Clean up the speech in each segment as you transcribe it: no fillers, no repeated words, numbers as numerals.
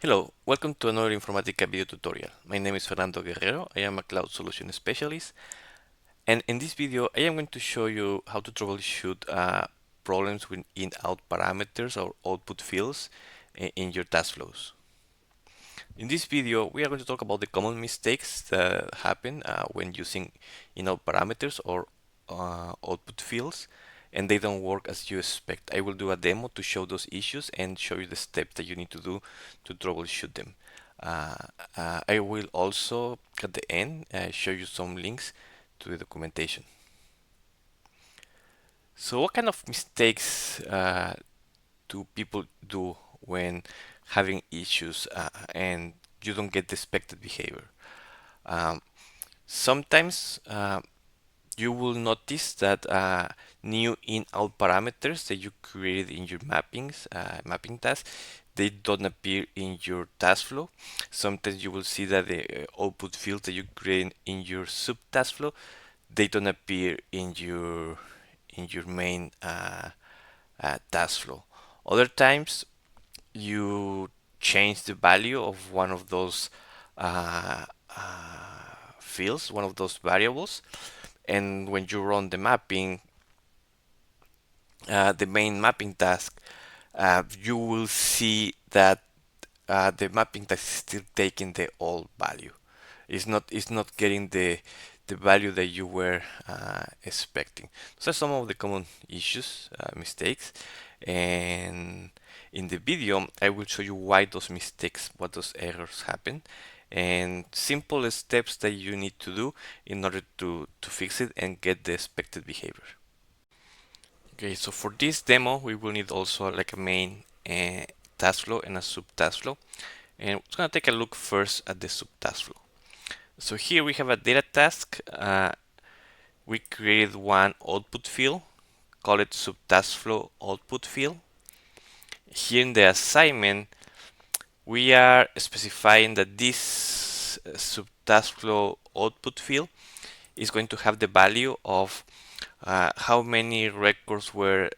Hello, welcome to another Informatica video tutorial. My name is Fernando Guerrero. I am a cloud solution specialist, and in this video I am going to show you how to troubleshoot problems with in-out parameters or output fields in your task flows. In this video we are going to talk about the common mistakes that happen when using in-out parameters or output fields and they don't work as you expect. I will do a demo to show those issues and show you the steps that you need to do to troubleshoot them. Uh, I will also at the end show you some links to the documentation. So what kind of mistakes do people do when having issues and you don't get the expected behavior? Um, Sometimes you will notice that new in-out parameters that you created in your mapping task, they don't appear in your task flow. Sometimes you will see that the output fields that you create in your sub task flow, they don't appear in your main task flow. Other times you change the value of one of those uh, fields, one of those variables, and when you run the mapping, the main mapping task, you will see that the mapping task is still taking the old value. It's not getting the value that you were expecting. So some of the common issues, mistakes, and in the video I will show you why those mistakes, what those errors happen, and simple steps that you need to do in order to fix it and get the expected behavior. Okay, so for this demo we will need also like a main task flow and a sub task flow, and we're gonna take a look first at the sub task flow. So here we have a data task. We created one output field, call it sub task flow output field. Here in the assignment we are specifying that this sub task flow output field is going to have the value of how many records were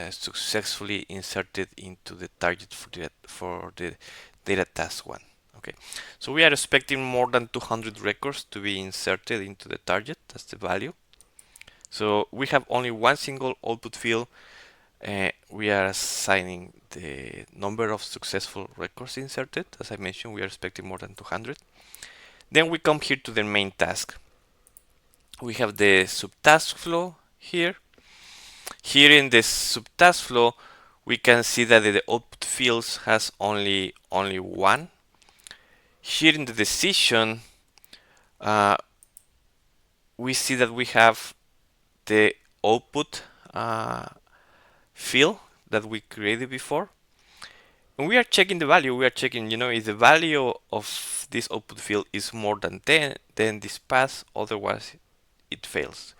successfully inserted into the target for the data task 1. Okay, so we are expecting more than 200 records to be inserted into the target. That's the value. So we have only one single output field. We are assigning the number of successful records inserted. As I mentioned, we are expecting more than 200. Then we come here to the main task. We have the subtask flow here. Here in the subtask flow, we can see that the output fields has only one. Here in the decision, we see that we have the output field that we created before. When we are checking the value, we are checking, if the value of this output field is more than 10, then this pass, otherwise it fails.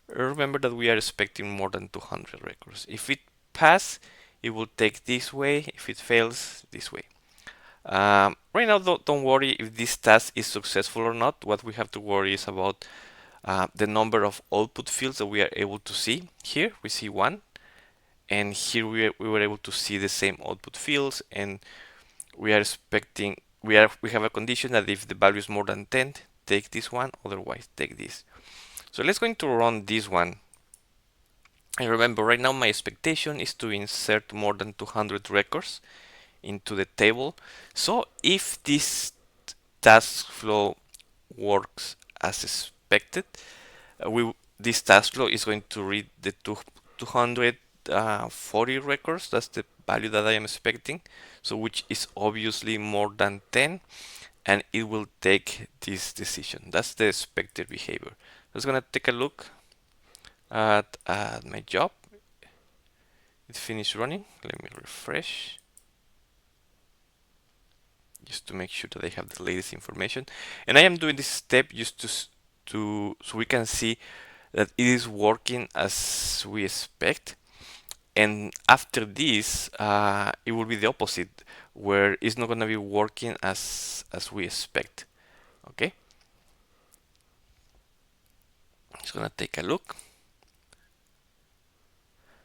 Remember that we are expecting more than 200 records. If it passes, it will take this way. If it fails, this way. Right now, don't worry if this task is successful or not. What we have to worry is about the number of output fields that we are able to see. Here we see one, and here we were able to see the same output fields, and we are expecting we have a condition that if the value is more than 10, take this one, otherwise take this. So let's going to run this one. And remember, right now my expectation is to insert more than 200 records into the table. So if this task flow works as expected, this task flow is going to read the 240 records. That's the value that I am expecting. So which is obviously more than 10, and it will take this decision. That's the expected behavior. Let's gonna take a look at my job. It finished running. Let me refresh just to make sure that I have the latest information. And I am doing this step just so we can see that it is working as we expect. And after this, it will be the opposite, where it's not going to be working as we expect. Okay. Just gonna take a look.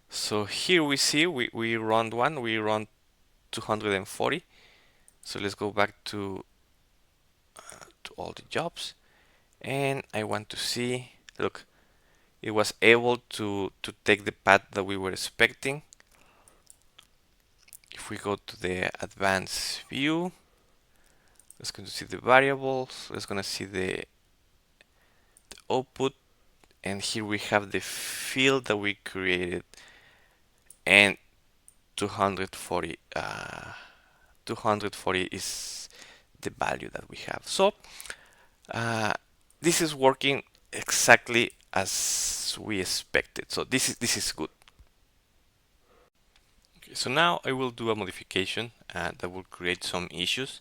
So here we see we run 240, So let's go back to all the jobs, and I want to see, look, it was able to take the path that we were expecting. If we go to the advanced view, let's going to see the variables, let's going to see the output, and here we have the field that we created, and 240 240 is the value that we have. So uh, this is working exactly as we expected, so this is good. Okay, so now I will do a modification that will create some issues,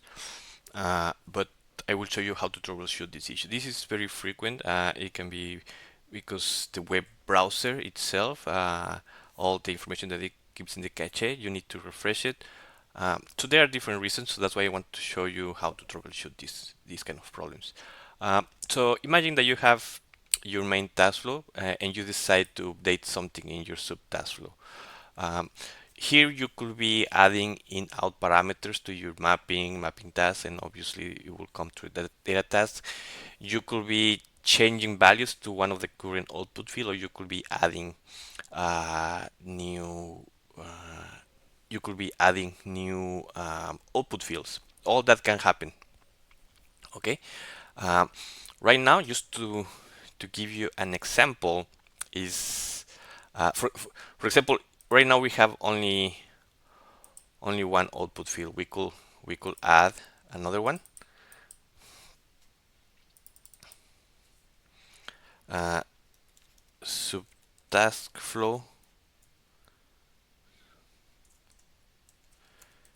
but I will show you how to troubleshoot this issue. This is very frequent. It can be because the web browser itself, all the information that it keeps in the cache, you need to refresh it. So there are different reasons, so that's why I want to show you how to troubleshoot these kind of problems. So imagine that you have your main task flow and you decide to update something in your sub task flow. Um, Here you could be adding in-out parameters to your mapping tasks, and obviously it will come to the data task. You could be changing values to one of the current output field, or you could be adding new output fields. All that can happen. Okay. Um, right now, just to give you an example, is for example, right now we have only one output field. We could add another one. Uh, Sub task flow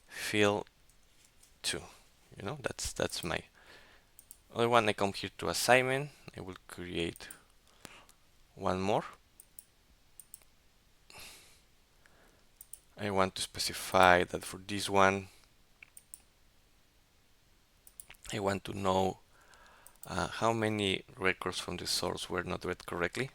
field 2. That's my other one. I come here to assignment. I will create one more. I want to specify that for this one I want to know how many records from the source were not read correctly.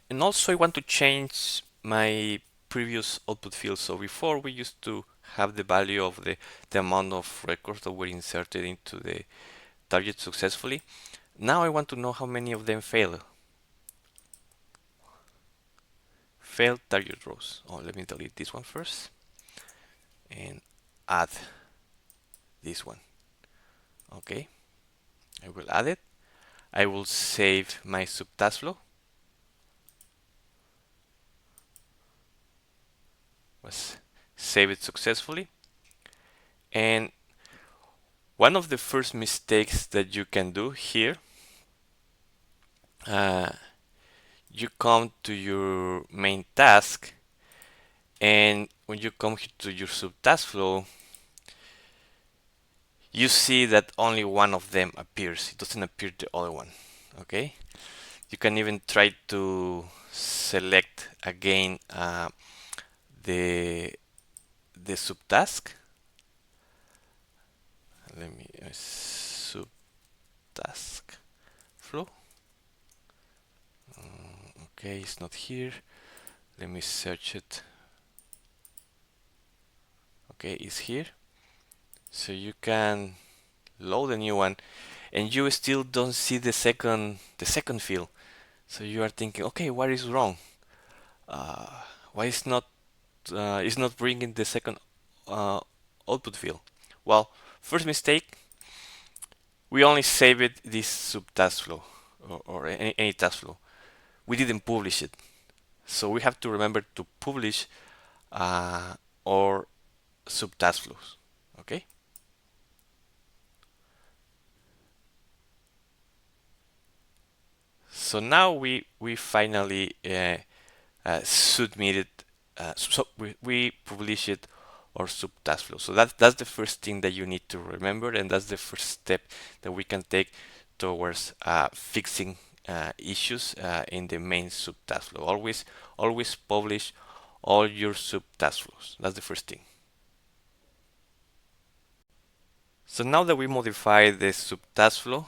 And also I want to change my previous output field. So before we used to have the value of the amount of records that were inserted into the target successfully. Now I want to know how many of them failed. Failed target rows. Oh, let me delete this one first and add this one. Okay, I will add it. I will save my subtask flow. Was save it successfully. And one of the first mistakes that you can do here, you come to your main task, and when you come here to your subtask flow, you see that only one of them appears. It doesn't appear the other one. Okay, you can even try to select again the subtask. Let me subtask flow. Okay, it's not here. Let me search it. Okay, it's here. So you can load a new one, and you still don't see the second field. So you are thinking, okay, what is wrong? Why it's not bringing the second output field? Well, first mistake, we only saved this subtask flow or any task flow. We didn't publish it. So we have to remember to publish our subtask flows. Okay. So now we finally submitted. So we publish it or subtask flow. So that's the first thing that you need to remember, and that's the first step that we can take towards fixing issues in the main subtask flow. Always publish all your subtask flows. That's the first thing. So now that we modify the subtask flow,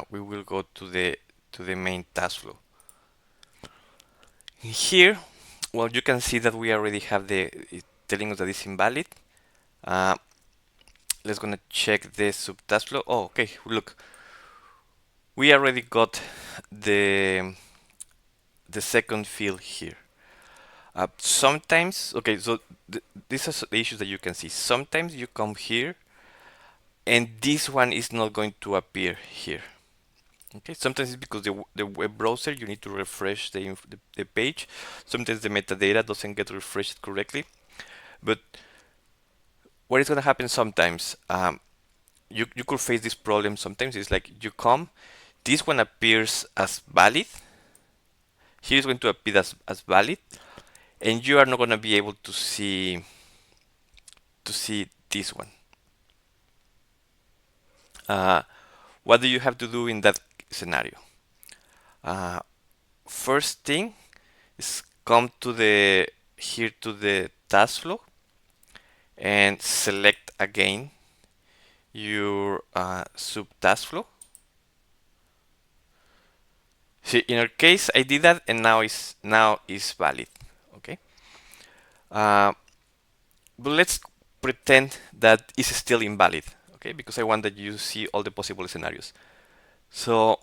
we will go to the main task flow. Here well, you can see that we already have it telling us that it's invalid. Uh, let's gonna check the subtask flow. Oh, okay, look, we already got the the second field here. Sometimes, okay, so these are the issues that you can see. Sometimes you come here and this one is not going to appear here. Okay, sometimes it's because the web browser, you need to refresh the page. Sometimes the metadata doesn't get refreshed correctly. But what is going to happen sometimes, you could face this problem sometimes. It's like you come, this one appears as valid. Here is going to appear as valid, and you are not going to be able to see this one. Uh, what do you have to do in that scenario? Uh, First thing is come to the here to the task flow and select again your subtask flow. See, in our case, I did that, and now is valid. Okay, uh, but let's pretend that it's still invalid. Okay, because I want that you see all the possible scenarios. So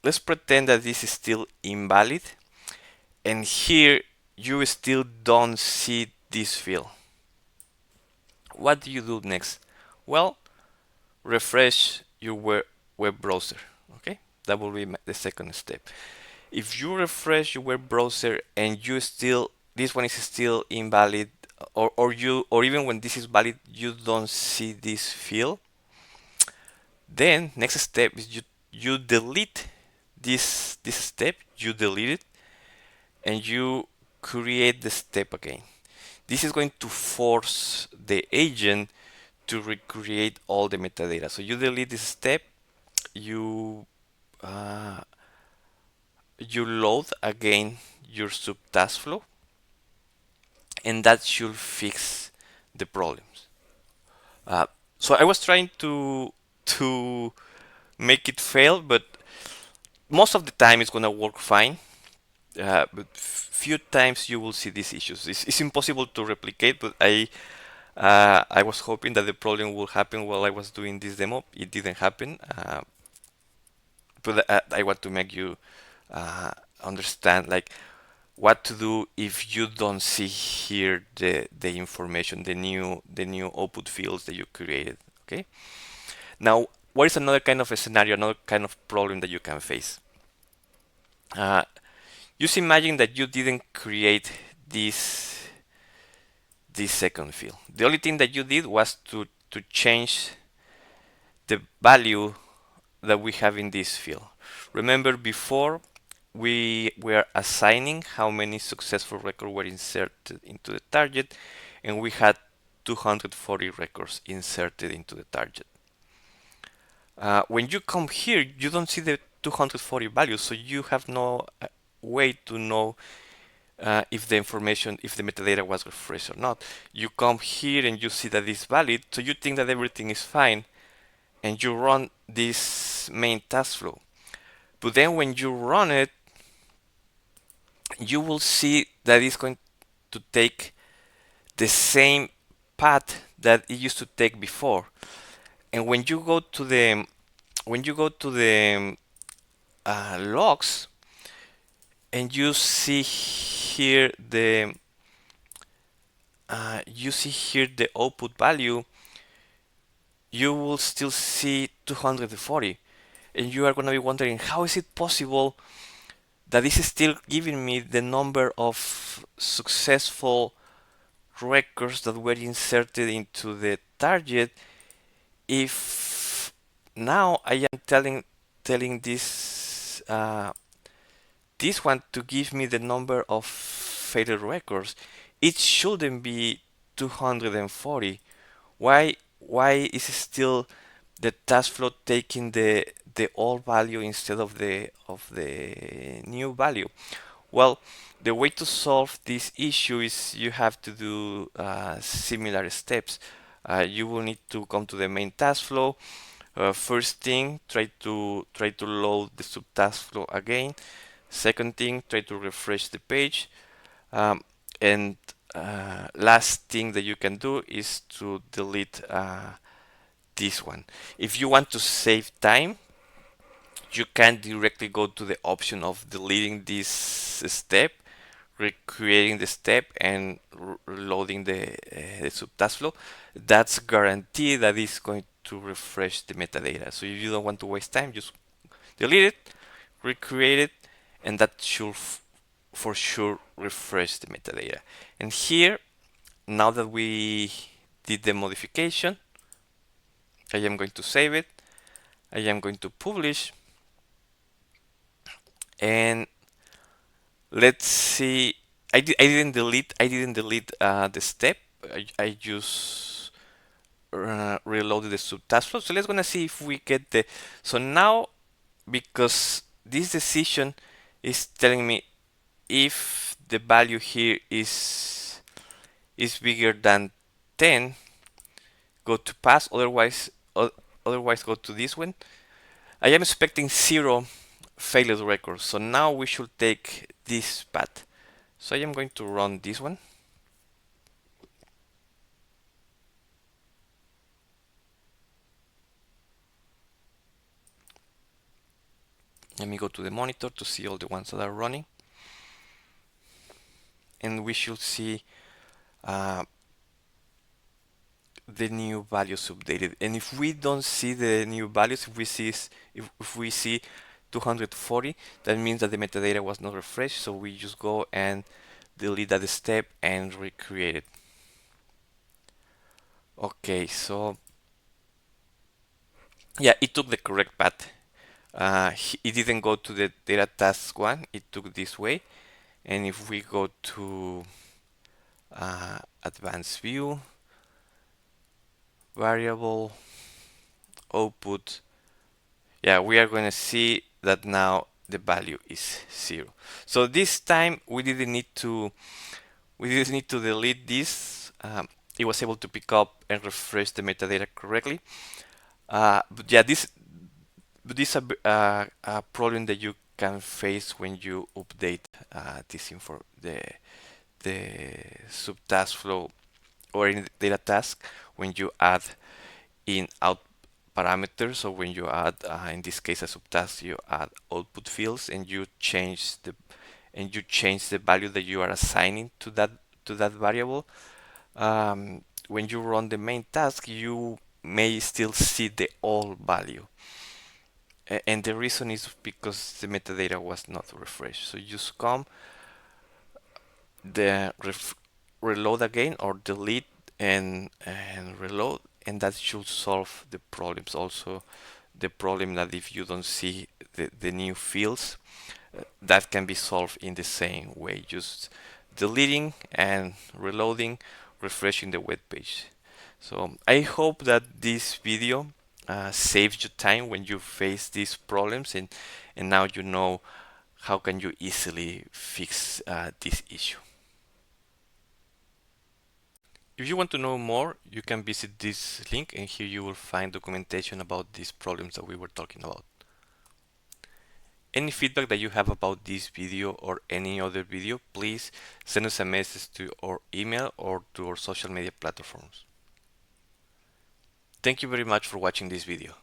let's pretend that this is still invalid, and here you still don't see this field. What do you do next? Well, refresh your web browser. Okay, that will be the second step. If you refresh your web browser and you still this one is still invalid, or even when this is valid you don't see this field, then next step is you delete this step, you delete it, and you create the step again. This is going to force the agent to recreate all the metadata. So you delete this step, you uh, you load again your subtask flow, and that should fix the problems. So I was trying to make it fail, but most of the time it's gonna work fine. But few times you will see these issues. It's impossible to replicate, but I was hoping that the problem will happen while I was doing this demo. It didn't happen, but I want to make you understand like what to do if you don't see here the information, the new output fields that you created. Okay. Now, what is another kind of a scenario, another kind of problem that you can face? Uh, just imagine that you didn't create this second field. The only thing that you did was to change the value that we have in this field. Remember before we were assigning how many successful records were inserted into the target, and we had 240 records inserted into the target. When you come here, you don't see the 240 values, so you have no way to know if the information, if the metadata was refreshed or not. You come here and you see that it's valid, so you think that everything is fine, and you run this main task flow. But then when you run it, you will see that it's going to take the same path that it used to take before. And when you go to the logs, and you see here the output value, you will still see 240, and you are going to be wondering, how is it possible that this is still giving me the number of successful records that were inserted into the target if now I am telling this one to give me the number of failed records? It shouldn't be 240. Why is it still the task flow taking the old value instead of the new value? Well, the way to solve this issue is you have to do similar steps. You will need to come to the main task flow. First thing, try to load the subtask flow again. Second thing, try to refresh the page. Um, and last thing that you can do is to delete this one. If you want to save time, you can directly go to the option of deleting this step, recreating the step, and reloading the subtask flow. That's guaranteed that it's going to refresh the metadata. So if you don't want to waste time, just delete it, recreate it, and that should for sure refresh the metadata. And here, now that we did the modification, I am going to save it. I am going to publish, and let's see. I didn't delete the step. I just reloaded the subtask flow. So let's gonna see if we get the. So now, because this decision is telling me if the value here is bigger than 10, go to pass. Otherwise go to this one. I am expecting 0 failed records. So now we should take this path. So I am going to run this one. Let me go to the monitor to see all the ones that are running. And we should see the new values updated. And if we don't see the new values, if we see 240, that means that the metadata was not refreshed. So we just go and delete that step and recreate it. Okay, so yeah, it took the correct path. It didn't go to the data task one, it took this way. And if we go to advanced view, variable, output, yeah, we are going to see that now the value is 0. So this time we didn't need to delete this. It was able to pick up and refresh the metadata correctly. But yeah, this is a problem that you can face when you update this info, the subtask flow or in data task, when you add in out parameters. So when you add, in this case, a subtask, you add output fields and you change the value that you are assigning to that variable. When you run the main task, you may still see the old value. And the reason is because the metadata was not refreshed. So you just come, the reload again, or delete and reload, and that should solve the problems. Also, the problem that if you don't see the new fields, that can be solved in the same way, just deleting and reloading, refreshing the web page. So I hope that this video saves you time when you face these problems, and now you know how can you easily fix this issue. If you want to know more, you can visit this link, and here you will find documentation about these problems that we were talking about. Any feedback that you have about this video or any other video, please send us a message to our email or to our social media platforms. Thank you very much for watching this video.